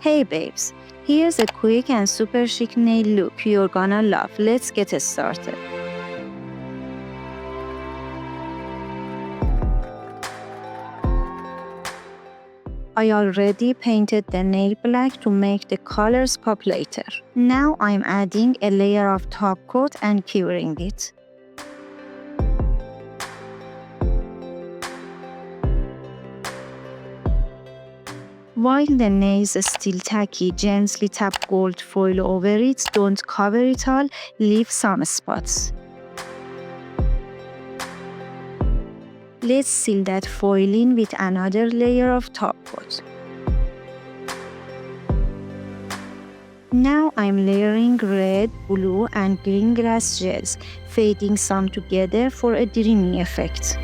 Hey babes, here's a quick and super chic nail look you're gonna love. Let's get started. I already painted the nail black to make the colors pop later. Now I'm adding a layer of top coat and curing it. While the nails are still tacky, gently tap gold foil over it. Don't cover it all, leave some spots. Let's seal that foil in with another layer of top coat. Now I'm layering red, blue and green glass gels, fading some together for a dreamy effect.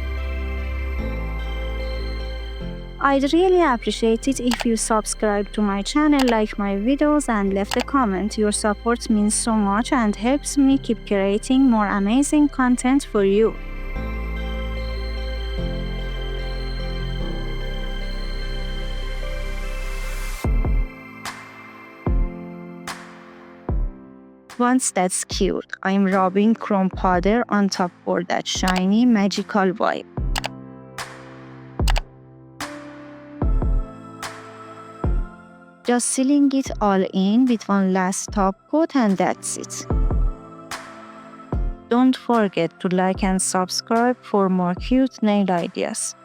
I'd really appreciate it if you subscribe to my channel, like my videos and left a comment. Your support means so much and helps me keep creating more amazing content for you. Once that's cured, I'm rubbing chrome powder on top for that shiny, magical vibe. Just sealing it all in with one last top coat and that's it. Don't forget to like and subscribe for more cute nail ideas.